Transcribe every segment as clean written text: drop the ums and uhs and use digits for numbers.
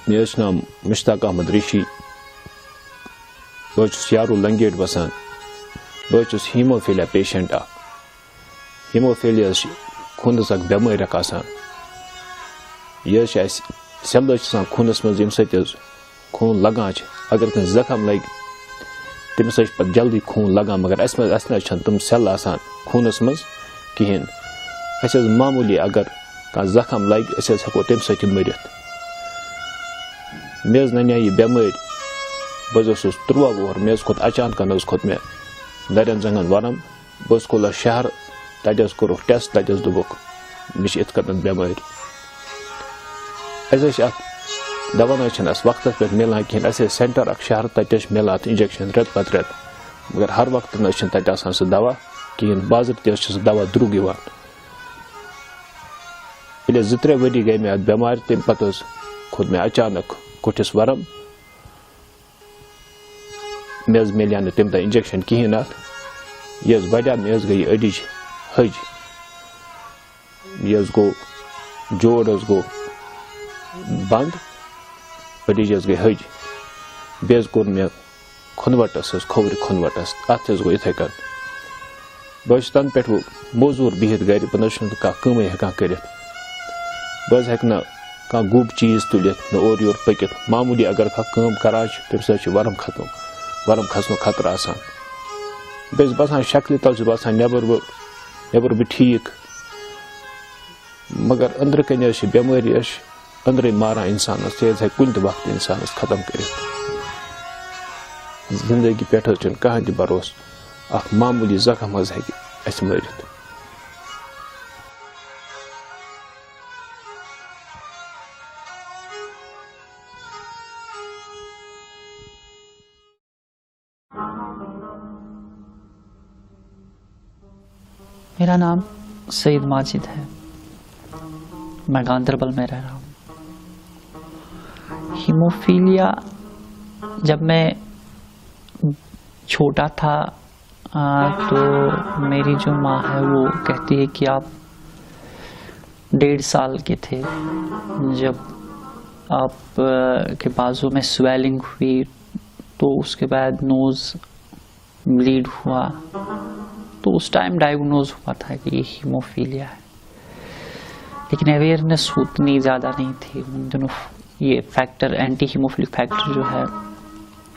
मे नाम मुश्ताक अहमद ऋषि बस यारू लंगेट बसान बस हीमोफीलिया पेशेंट हीमोफीलिया खूनस बेमार आसान यह सेल खूनस मज यम खून लगान अगर कहीं जख्म लग तमिस पे जल्दी खून लगान मगर तम सेल आसान खूनस मज कहें मामूली अगर कह जख्म लग हेको तम सत मरित मे नन्या यह बेमार बस 13 वोहर मे खोत अचानक खोत मे नरन जंगन वरम बस कोला शहर तस कोर टेस्ट तस दोक मे इत बेमार दवा वक्त पे मिलान कहें सेंटर शहर तस मिलान इंजेक्शन रेत पत रेत मगर हर वक्त तत सह दवा कहें बाज़ाब्त सह दवा द्रुग ये 2-3 वरी गई मे बेमार तम पे खोत मे अचानक कुठिस वरम मे मिलिया तम दह इंजेक्शन कहें यह बढ़िया मे गई अडिज हज यह गो जोड़ गो बंद अडिज गई हज बे कोर मे खुनवटस खोवर खुनवटस अत गो इथे कन बस तन पे मोजूर बिहित गर बह कम हेकान कर बस हेक कह गुब चीज तुलित न और योर पकित मामूली अगर कम करान तम वरम खसन खतर आसान बस बसान शक्ल तल बसान नबर बह ठीक मगर अंदर कन बेमारी अंदर मारान इंसानस तेज कुन वक्त इंसानस खत्म कर जिंदगी पे कहां भरोस मामूली जख्म हे मरित मेरा नाम सईद माजिद है, मैं गांधरबल में रह रहा हूँ। हीमोफीलिया जब मैं छोटा था तो मेरी जो माँ है वो कहती है कि आप 1.5 साल के थे जब आप के बाजू में स्वेलिंग हुई तो उसके बाद नोज़ ब्लीड हुआ तो उस टाइम डायग्नोज हुआ था कि ये हीमोफीलिया है, लेकिन अवेयरनेस उतनी ज़्यादा नहीं थी उन दिनों। ये फैक्टर एंटी हीमोफिलिक फैक्टर जो है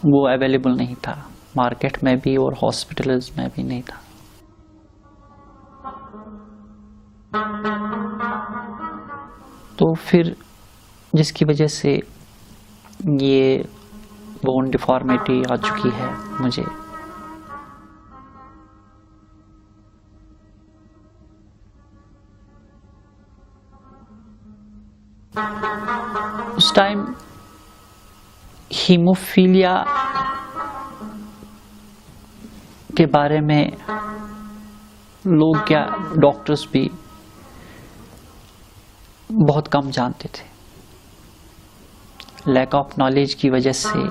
वो अवेलेबल नहीं था मार्केट में भी और हॉस्पिटल्स में भी नहीं था। तो फिर जिसकी वजह से ये बोन डिफॉर्मिटी आ चुकी है मुझे। उस टाइम हीमोफीलिया के बारे में लोग क्या डॉक्टर्स भी बहुत कम जानते थे। लैक ऑफ नॉलेज की वजह से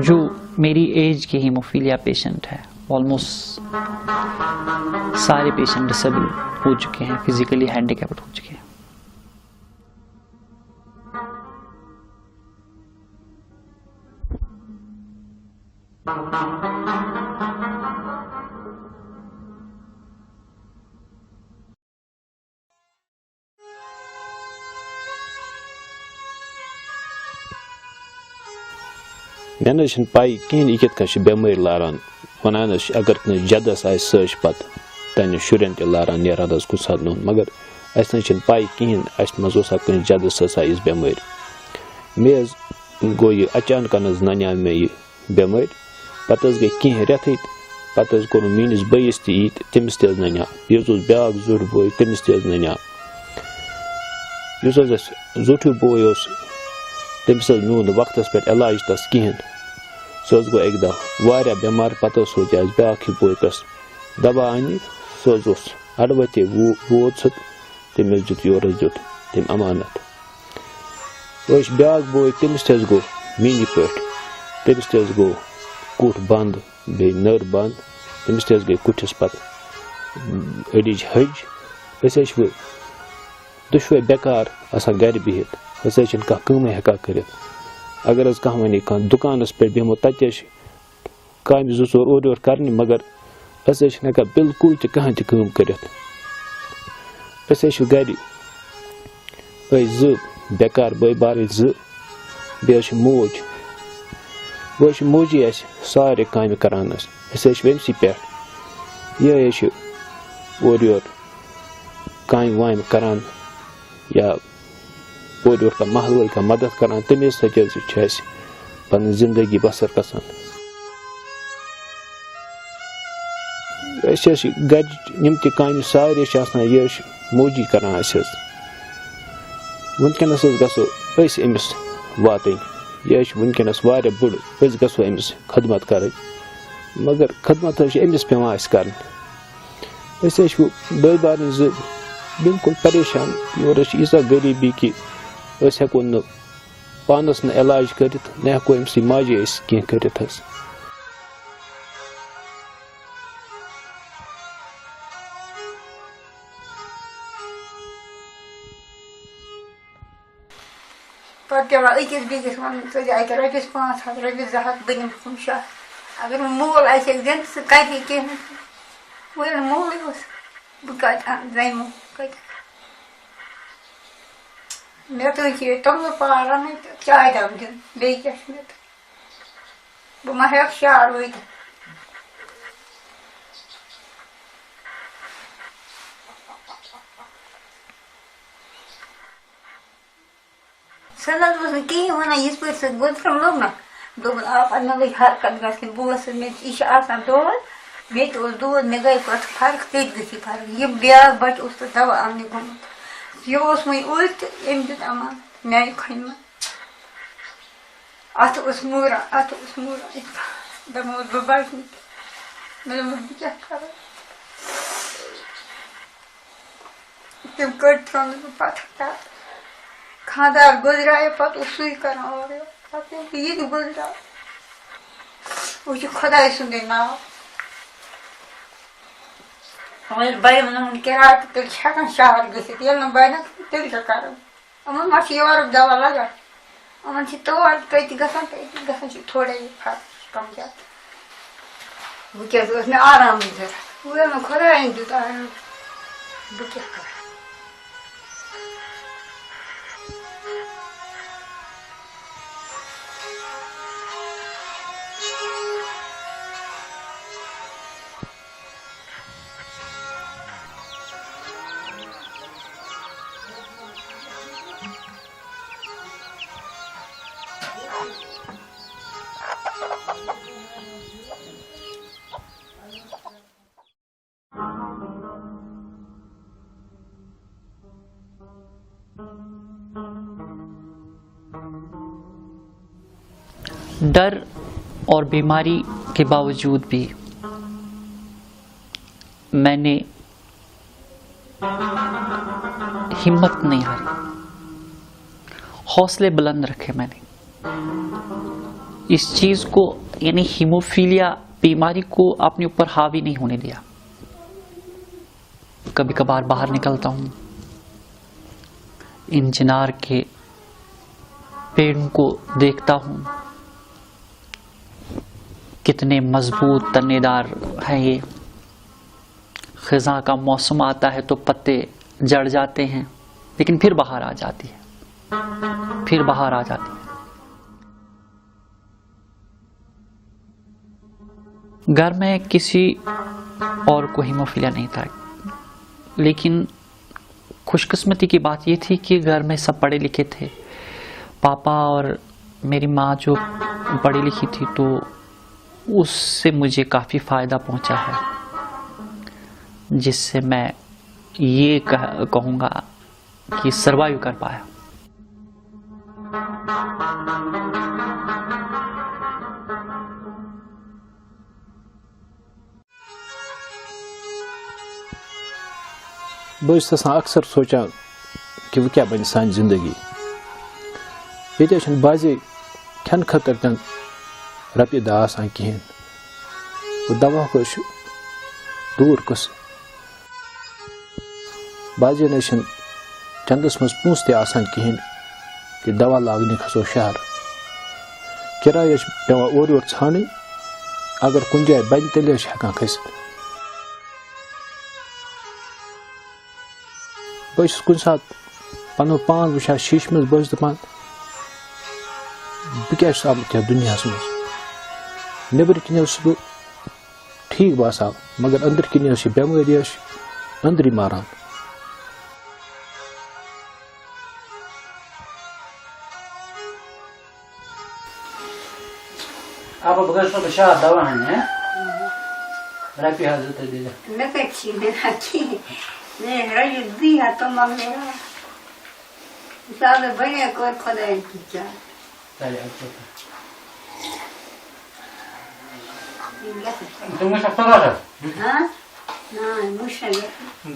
जो मेरी एज के हीमोफीलिया पेशेंट है ऑलमोस्ट सारे पेशेंट डिसेबल हो चुके हैं, फिजिकली हैंडीकैप्ड हो चुके हैं। मे न पाई कहें यह कित बेमारी लारान वनान अगर जदस आ सच पत तन शुरन त लारान नेरान कुछ सात नोन मगर अस न पाई कहें अस मज जदस इस बेमारी मे गो यह अचानक नन्या मे यह बेमारी पत गई कहें रेथ पत कोर मीनिस बैस तमिस नन्या ब्या जुट बोय तमिस नन्या जुट बोय तमिस नो वक्त पे इलाज तस कहें सह गो एक दह बेमार पत सोच ब्या बोय तस दवा अन सह अड़वते वोत सह तमिस दुत योर दुत तम अमानत ब्या बोय तमिस गो मीनी पे तमिस गो कुठ बंद बे नर बंद तमिस गई कुठिस पत अडिज हज दुश्वे बेकार आसान घर बिहित हसा कह कम हेका कर अगर कह वन कह दुकानस पे बेमो तत काम जो चोर और योर कर मगर अस हेका बिल्कुल कहें कम कर घर बेकार बई बार बे मोज वो मोजी सारे काम करान वमसी पे ये और योर काम वाम करान या और योर का महल वाल का मदद करान तमे सत्य पन जिंदगी बसर गसान घर यम तम सारे ये मोजी करान वनकस गो अमिस वातन यह वनकस वारिया बुड़ अस गो अमिस खदमत कर मगर खदमत अमिस पेवान कर बई बार बिल्कुल परेशान योर ईसा गरीबी कि हेको न पानस न इलाज कर न हेको अमस माजे कह कर अकिस बिस वन अत रपस 500 रपस 200 बन खुमशा अगर मोल दिन सह कर कह वो मोल बह जमो मे तो तमल पार रन चाय दम दिन बे बह मा हे शार वो सनत कहीं वन इस पे गुजरम लोग ना दोपन आप मे लग हरकत गि बस यह दौद मे दूध मे गई पे फर्क तथ गई फर्क यह ब्या बच तो दवा आने गुत यह वो उल्ट अम दित अमान मे खन अत मूरा दमो बह बच मे दोप क्या कर तम कड़ त्रोन पे खानदार गुजराए पे सू कर ये गुजरा वो खुदा सुंद नाव बन किराय तेल हेकान शहर गि बन तेल क्या कर मा योर दवा लगा इन तौर तत ग थोड़ा फर्क कम ज्यादा वह मे आराम जरूरत वो खुदा दित बह क्या कर डर और बीमारी के बावजूद भी मैंने हिम्मत नहीं हारी, हौसले बुलंद रखे मैंने। इस चीज को यानी हीमोफीलिया बीमारी को अपने ऊपर हावी नहीं होने दिया। कभी कभार बाहर निकलता हूं, इन चिनार के पेड़ों को देखता हूं, कितने मजबूत तनेदार है ये। खिज़ां का मौसम आता है तो पत्ते जड़ जाते हैं, लेकिन फिर बाहर आ जाती है, फिर बाहर आ जाती है। घर में किसी और को हीमोफीलिया नहीं था, लेकिन खुशकिस्मती की बात यह थी कि घर में सब पढ़े लिखे थे। पापा और मेरी माँ जो पढ़ी लिखी थी, तो उससे मुझे काफ़ी फ़ायदा पहुंचा है, जिससे मैं ये कहूँगा कि सर्वाइव कर पाया। बस अक्सर सोचा कि वो क्या बन सान जिंदगी। ये बाजे खन खतर तन रपी दास कहें, वो दवा को दूर कस बाजे चंदस मज पूस ते आसान कहें कि दवा लागने खसो शहर किराय पेवान और योर छानी अगर कुन जाए बन तेल हेकान खसित बस कुन सात पनो पान वुचान शीश मज बस दपान बह क्या आमुत दुनिया मज नबर कन बह ठीक बासान मगर अंदर कन बेमारी अंदरी मारान आप बगैर तो बशा दवा है रपी हाजत दे मैं कच्ची में रखी मैं रही दी है तो मेरा साले बने कोई खुदा की चाह चले अब तुम सकता है हाँ ना मुश्किल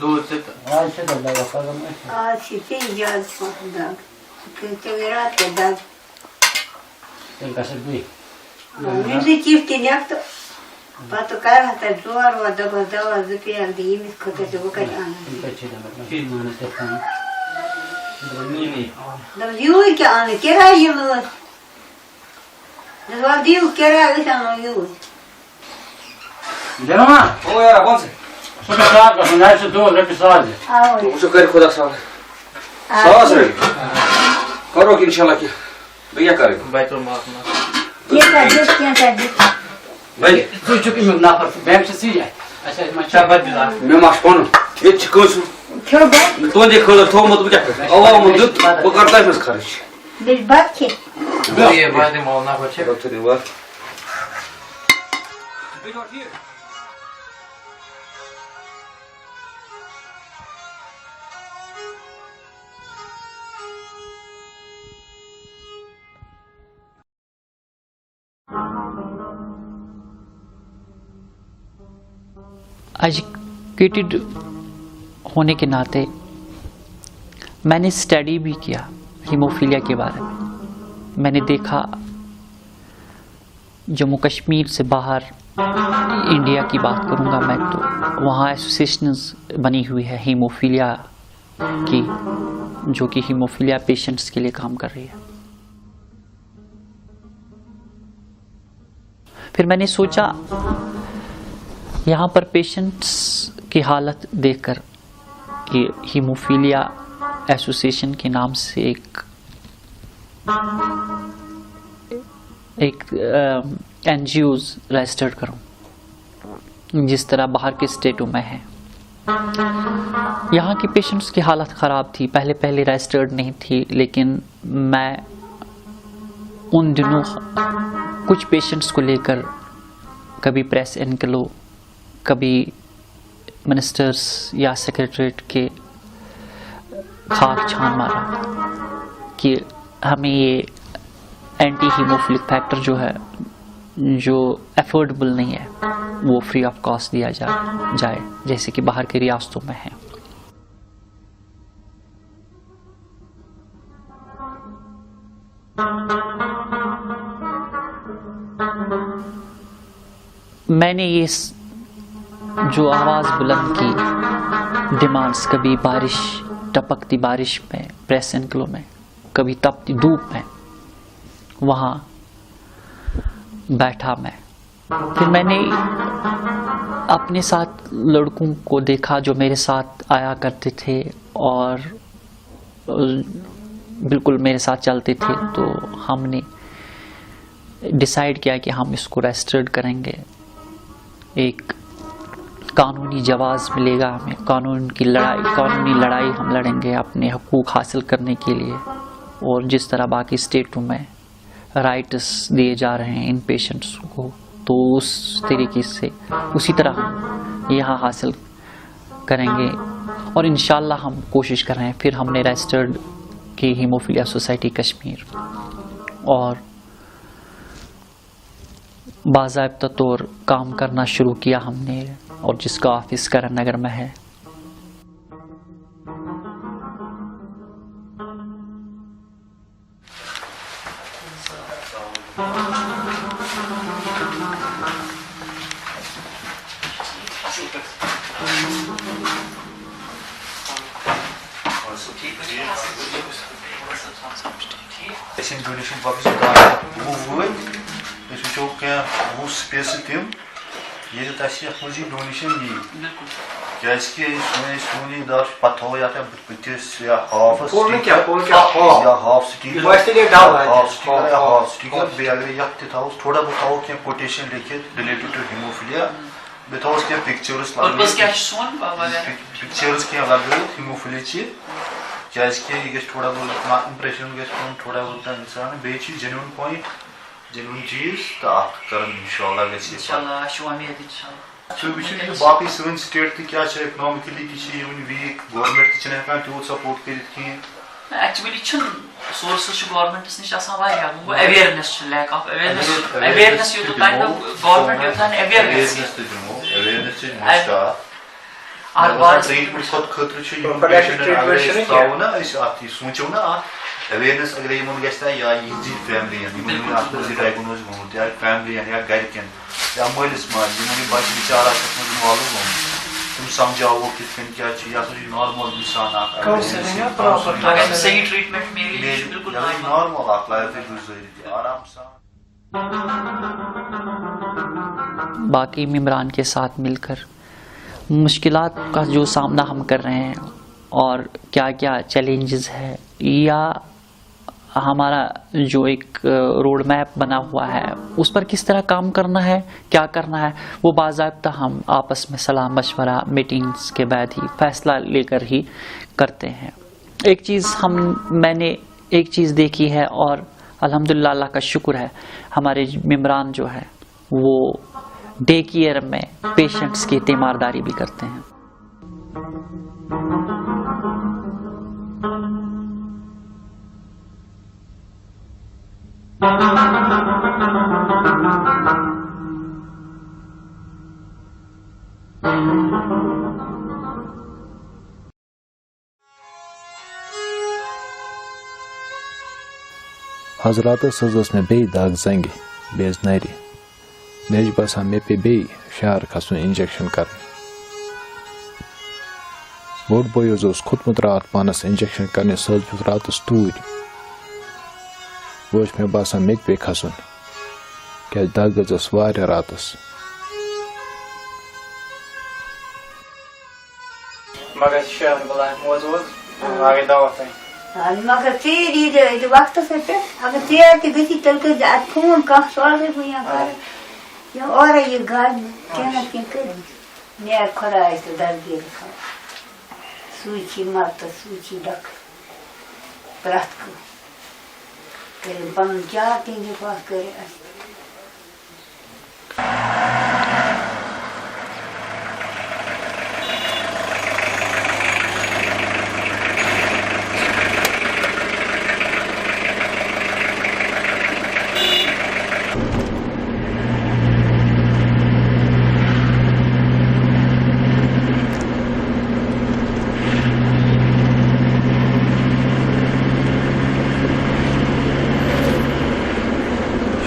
दूर से आज से दवा कदम आज सीधे जाज पहुंचा कि तेरा के दाग एक कैसे भी मुझे चीफ के लिए तो बात कर रहा था जोर वो दवा जुपिया दी मिस खोते जो वो कर आना अच्छे दवा फिर माने से खान नहीं दवा यू क्या आने केरा यू दवा दियो केरा ऐसा नो यू जमा ओ यार कौन से सुबह साहब का सुनाई से दो रपी साहब आओ मुझे कर खुदा साहब साहब से करो कि इंशाल्लाह की भैया करेगा बैतुल माल ये कर दे भाई तू चुकी में ना पर बैंक से सी जाए अच्छा मैं चाबत दिला मैं मास कौन ये चिकन सु क्यों बात तो जे खोल तो मत क्या कर अवा मुद्दत वो करता है मस खर्च दिल बात के ये बात माल ना बचे वक्त दे बात एजुकेटेड होने के नाते मैंने स्टडी भी किया हीमोफीलिया के बारे में। मैंने देखा जम्मू कश्मीर से बाहर इंडिया की बात करूंगा मैं तो वहाँ एसोसिएशंस बनी हुई है हीमोफीलिया की जो कि हीमोफीलिया पेशेंट्स के लिए काम कर रही है। फिर मैंने सोचा यहाँ पर पेशेंट्स की हालत देखकर कि हीमोफीलिया एसोसिएशन के नाम से एक एनजीओज रजिस्टर्ड करूं जिस तरह बाहर के स्टेटों में है। यहाँ के पेशेंट्स की हालत ख़राब थी, पहले रजिस्टर्ड नहीं थी, लेकिन मैं उन दिनों कुछ पेशेंट्स को लेकर कभी प्रेस एनक्लो, कभी मिनिस्टर्स या सेक्रेटरीट के खाक छान मारा कि हमें ये एंटी हीमोफिलिक फैक्टर जो है जो एफोर्डेबल नहीं है वो फ्री ऑफ कॉस्ट दिया जाए जैसे कि बाहर की रियासतों में है। मैंने ये जो आवाज़ बुलंद की डिमांड्स, कभी बारिश, टपकती बारिश में प्रेस एनक्लो में, कभी तपती धूप में, वहाँ बैठा मैं। फिर मैंने अपने साथ लड़कों को देखा जो मेरे साथ आया करते थे और बिल्कुल मेरे साथ चलते थे, तो हमने डिसाइड किया कि हम इसको रजिस्टर्ड करेंगे। एक कानूनी जवाज़ मिलेगा हमें, कानूनी लड़ाई हम लड़ेंगे अपने हकूक़ हासिल करने के लिए। और जिस तरह बाकी स्टेटों में राइट्स दिए जा रहे हैं इन पेशेंट्स को, तो उस तरीके से उसी तरह हम यहाँ हासिल करेंगे और इंशाल्लाह हम कोशिश कर रहे हैं। फिर हमने रजिस्टर्ड की हीमोफीलिया सोसाइटी कश्मीर और बाज़ाब्ता तौर काम करना शुरू किया हमने, और जिसका ऑफिस करण नगर में है। Esin donation box वो इसको क्या वो स्पेस टीम ये तो ताकि मुझे donation दी क्या इसके इसमें दार पता हो या क्या बिटिस या half sticker बेअगर या तो थोड़ा बताओ क्या quotation लिखे related to hemophilia बताओ क्या pictures pictures क्या लगे hemophilia ची क्या इसके ये थोड़ा बहुत impression के थोड़ा बहुत इंसान बेची genuine point genuine चीज ताक करन इंशाल्लाह शो उम्मीद इंशाल्लाह So we should बाकी सेवन स्टेट की क्या है इकोनॉमिकली की चीज यून वीक गवर्नमेंट की चने का टू सपोर्ट करित की एक्चुअली छन सोर्सेस गवर्नमेंट निश आसान वाया वो awareness lack of awareness you तो टाइम गवर्नमेंट यू थान अवेयरनेस मुस्ता आर बार ट्रीटमेंट खुद खतरे छ यून पेशेंट ना इस आती सोचो ना अवेयरनेस अगर ये मन गस्ता या इजी फैमिली या मन आपको जी डायग्नोज हो या फैमिली या गार्डियन या मॉलिस मार जिन्होंने बात बेचारा सब मालूम हो तुम समझाओ कि क्या चाहिए या तो नॉर्मल इंसान आप अगर सही ट्रीटमेंट मेरे लिए बिल्कुल नॉर्मल आप लाइफ गुजारी आराम से बाकी मेंबरान के साथ मिलकर मुश्किलात का जो सामना हम कर रहे हैं और क्या क्या चैलेंजेस है या हमारा जो एक रोड मैप बना हुआ है उस पर किस तरह काम करना है क्या करना है वो बाज़ाब्ता हम आपस में सलाह मशवरा मीटिंग्स के बाद ही फैसला लेकर ही करते हैं। एक चीज़ मैंने एक चीज़ देखी है और अल्हम्दुलिल्लाह अल्लाह का शुक्र है हमारे मेंबरान जो है वो डे केयर में पेशेंट्स की तीमारदारी भी करते हैं। हजरात सज मे बे दाग जंगे बेज नारी मे बसान मे पे बे शहर खसन इंजेक्शन कर बोड बॉय खोतमुत रात पानस इंजेक्शन करने सज रात तूर वो मे बसान मे पे खसन क्या दाग वारिया रातस मगर शहर बुलाए मौजूद आगे दावत है मगर तेरी जो वक्त से पे अगर तेरा के गति तल के फोन का सवाल है भैया कर या और ये गाल क्या ना क्या कर मैं खड़ा है तो दर्द दे रखा सूची मत सूची डक प्रात को तेरे बन जाते हैं पास करे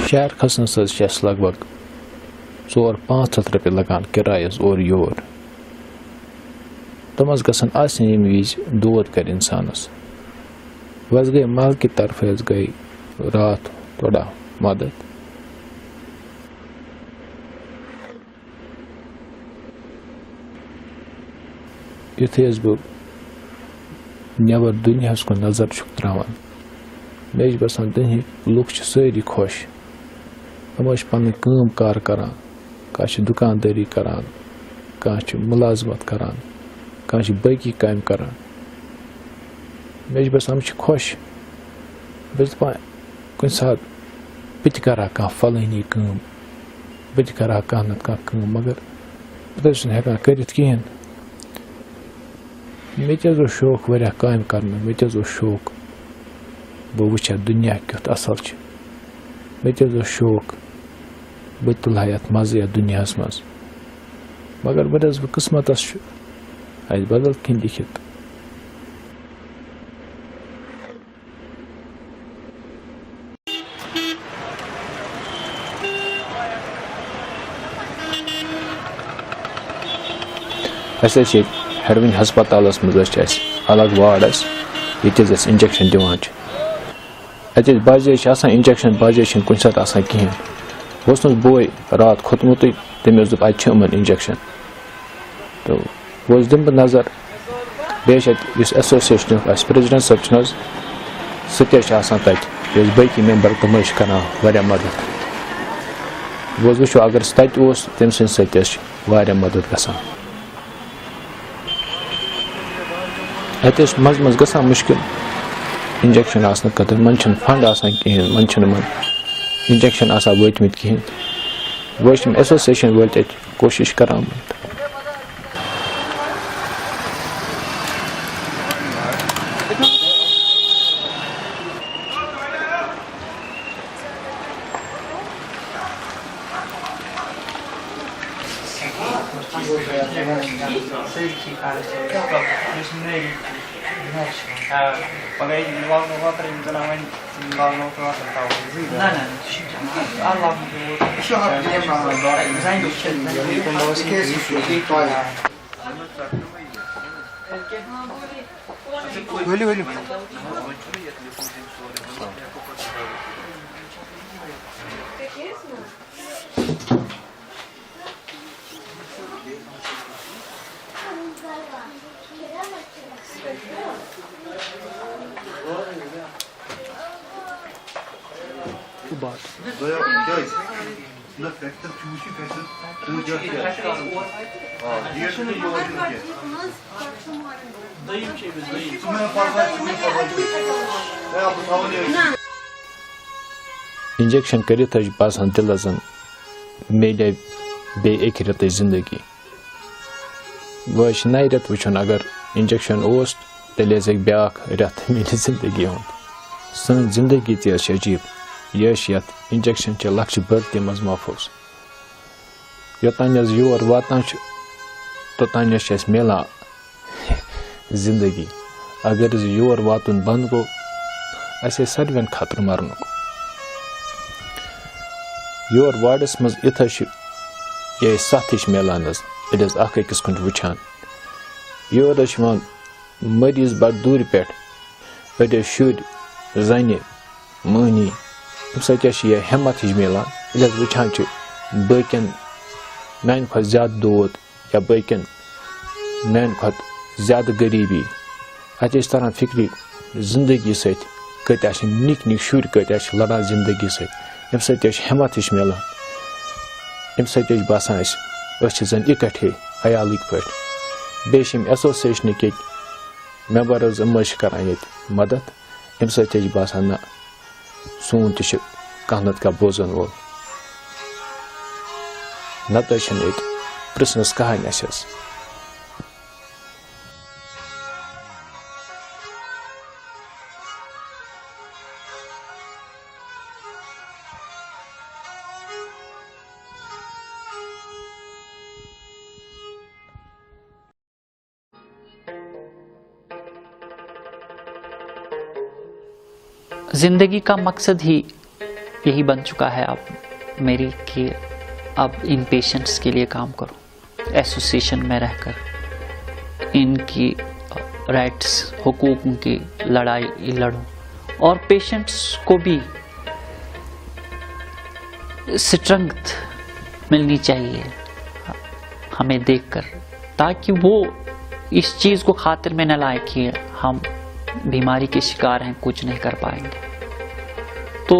शहर खसनस लगभग 400-500 रुपये लगान किरायस और योर तम गसन यम विज दोद कर इंसानस वह गई महल की तरफ गई रात थोड़ा मदद युथे बह नबर दुनिया को नजर त्रावान मे बसान दुनिया लुक सारी खुश तम पन कार करान कह दुकानदारी करान कह मुलाजमत करान कह बाकी काम करान मे बसान खुश बस कुछ सात बह करा कह फलनी काम बह करा कह नत कह मगर बह हेकान कर कहें मे शौक वारिया काम करना मे शौक बह वुचा दुनिया क्युत असल मे शौक बह तुल यथ मज़ यथ दुनिया मज मगर बह किस्मतस बदल कह लिखित हेडविन हस्पताल मज अलग वार्ड ये इंजेक्शन दिवान अत बाजे इंजेक्शन बाजे कुछ सात कहें वोस बोय रात खोतमुत तमें दोप अमन इंजेक्शन तो वो दिन बह नजर बेस एसोसिएशन प्रेसिडेंट सब सह तक बाकी मेंबर तम कर मदद वो वो अगर तम सद मदद ग अत मज मज ग मुश्किल इंजेक्शन आसन खतर मन फंड कहें मन इंजेक्शन वतमित कहें वो एसोसिएशन वाल कोशिश करान इंजेक्शन कर बासान दिल जन मिले बे एक रत जिंदगी वो नए रत वुन अगर इंजेक्शन तेल ब्या रत मिले जिंदगी हूँ सन जिंदगी अजीब यह इंजेक्शन चे लक्ष भर्ती मज महफूज योतान योर वातान तोतान मिलान जिंदगी अगर योर वातुन बंद गो अस सारे खतर मरन योर वार्डस मज इत ये सथ हिश मिलान अकिस कुन वुचान योर मरीज बड़ दूर पे अड़ो शुर जन महनी अमे हिम्मत हिश मिलान वुचान बकन मान खत ज्यादा दोद या बकन मान खत ज्यादा गरीबी अत तरह फिक्री जिंदगी सत निक निक शुर कत लड़ान जिंदगी सत हिम्मत हिश मिलान अमे बासान जन इकट्ठे अयालिक पे बे एसोसिएशन के मेंबर्स कर मदद अमे बासान ना सोन कह नत कह बोजन वोल नत पृसनस कहानी अस जिंदगी का मकसद ही यही बन चुका है अब मेरी कि अब इन पेशेंट्स के लिए काम करो, एसोसिएशन में रहकर इनकी राइट्स हुकूक की लड़ाई लड़ो और पेशेंट्स को भी स्ट्रेंथ मिलनी चाहिए हमें देखकर, ताकि वो इस चीज़ को खातिर में न लाए कि हम बीमारी के शिकार हैं, कुछ नहीं कर पाएंगे। तो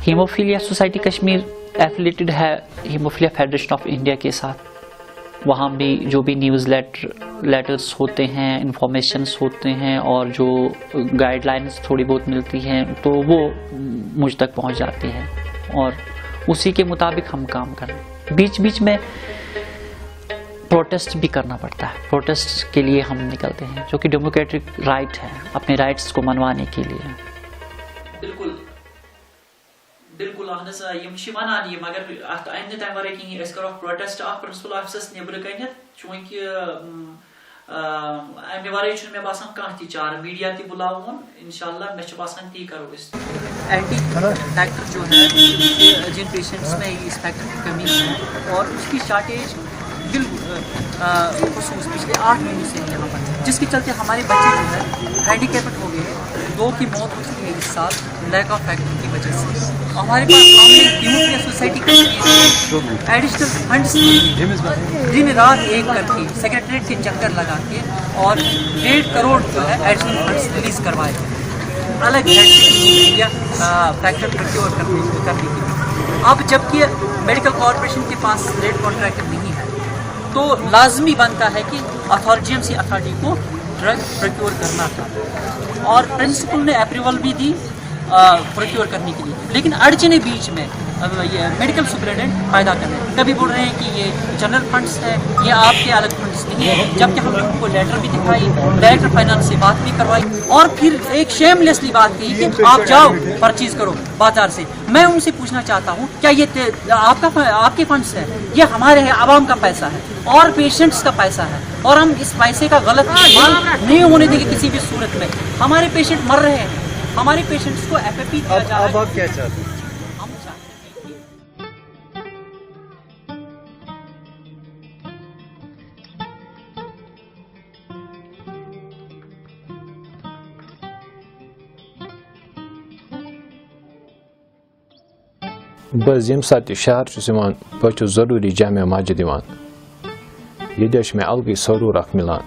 हीमोफीलिया सोसाइटी कश्मीर एफिलेटेड है हीमोफीलिया फेडरेशन ऑफ इंडिया के साथ। वहाँ भी जो भी न्यूज़ लेटर्स होते हैं, इंफॉर्मेशंस होते हैं और जो गाइडलाइंस थोड़ी बहुत मिलती हैं तो वो मुझ तक पहुँच जाती हैं और उसी के मुताबिक हम काम करें। बीच बीच में प्रोटेस्ट भी करना पड़ता है, प्रोटेस्ट के लिए हम निकलते हैं जो कि डेमोक्रेटिक राइट है, अपने राइट्स को मनवाने के लिए। बिल्कुल बिल्कुल वनान मगर अत अन तम वे कहें करो प्रोटेस्ट प्रिंसिपल ऑफिस नबर कन चूंकि अमे वे मे बासान कह चार मीडिया ती बुलावन इंशाल्लाह मे बासान ती करो एंटी फैक्टर जो है जिन पेशेंट्स में इस फैक्टर की कमी है और उसकी शॉर्टेज खसूस पिछले 8 महीनों से यहाँ पर, जिसके चलते हमारे बच्चे जो है हैंडीकैप्ड हो गए हैं। 2 की मौत हो चुकी है इस साल लैक ऑफ एक्टिव की वजह से। हमारे पास हमने यूथ सोसाइटी के लिए एडिशनल फंड्स दिन रात एक करके सेक्रेटरीट के चक्कर लगा के और 1.5 करोड़ जो है एडिशनल फंड्स रिलीज करवाए अलग या फैक्टर प्रोक्योर करने के लिए। अब जबकि मेडिकल कॉरपोरेशन के पास रेट कॉन्ट्रैक्ट नहीं है, तो लाजमी बनता है कि GMC अथॉरिटी को ड्रग प्रोक्योर करना था और प्रिंसिपल ने अप्रूवल भी दी प्रोक्योर करने के लिए। लेकिन अड़चने बीच में ये मेडिकल सुपरिटेंडेंट फायदा कर रहे हैं, कभी बोल रहे हैं कि ये जनरल फंड्स है, ये आपके अलग फंड्स नहीं है, जबकि हमने उनको लेटर भी दिखाई, डायरेक्टर फाइनेंस से बात भी करवाई और फिर एक शेमलेसली बात की कि आप जाओ परचेज करो बाजार से। मैं उनसे पूछना चाहता हूँ, क्या ये आपके फंड्स है? ये हमारे है, आवाम का पैसा है और पेशेंट्स का पैसा है और हम इस पैसे का गलत इस्तेमाल नहीं होने देंगे किसी भी सूरत में। हमारे पेशेंट मर रहे हैं, हमारे पेशेंट्स को FFP दिया जा रहा है। अब आप क्या चाहते हैं? हम चाहते हैं बस यम सात शहर पे जरूरी जामिया मस्जिद ये मे अलग सरूर मिलान,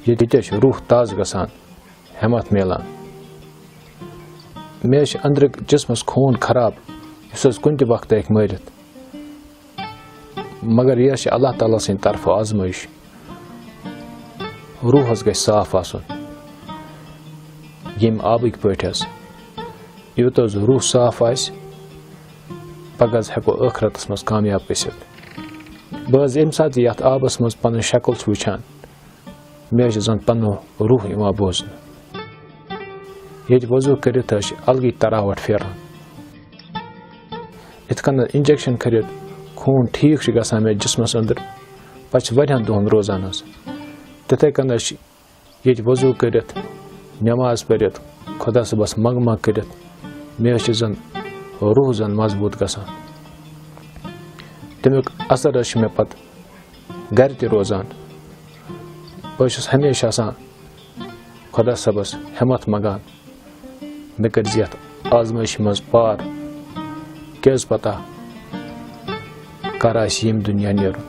ये रूह ताज गसान, हिम्मत मिलान। मे अंदर जिस्मस खून खराब इस कुन वक्त मरित, मगर यह अल्लाह ताला सद तरफ आजमाइश। रूहस गई साफ आसन यम आबिक पस, यूत रूह साफ आस पगह हेको आखरतस मज कामयाब गसित। बस यम सात ये आबस मज पन शक्ल वुचान, मे जन पन रूह इवान बोजन। ये वजू करित अलग तरावट फेरान, इत कन इंजेक्शन करित खून ठीक गसान मे जिस्मस अंदर, पे वारियान दोहन रोजान। तिथे कन ये वजू करित नमाज पढ़ित खुदा सबस मंगमा करित मे जन रूह जन मजबूत गसान। तमिक असर मे पत घर त रोजान। बस हमेशा खुदा सबस हिम्मत मंगान, मे कर यथ आजमाइश मज पार, क्या पता कर यम दुनिया नेरुन।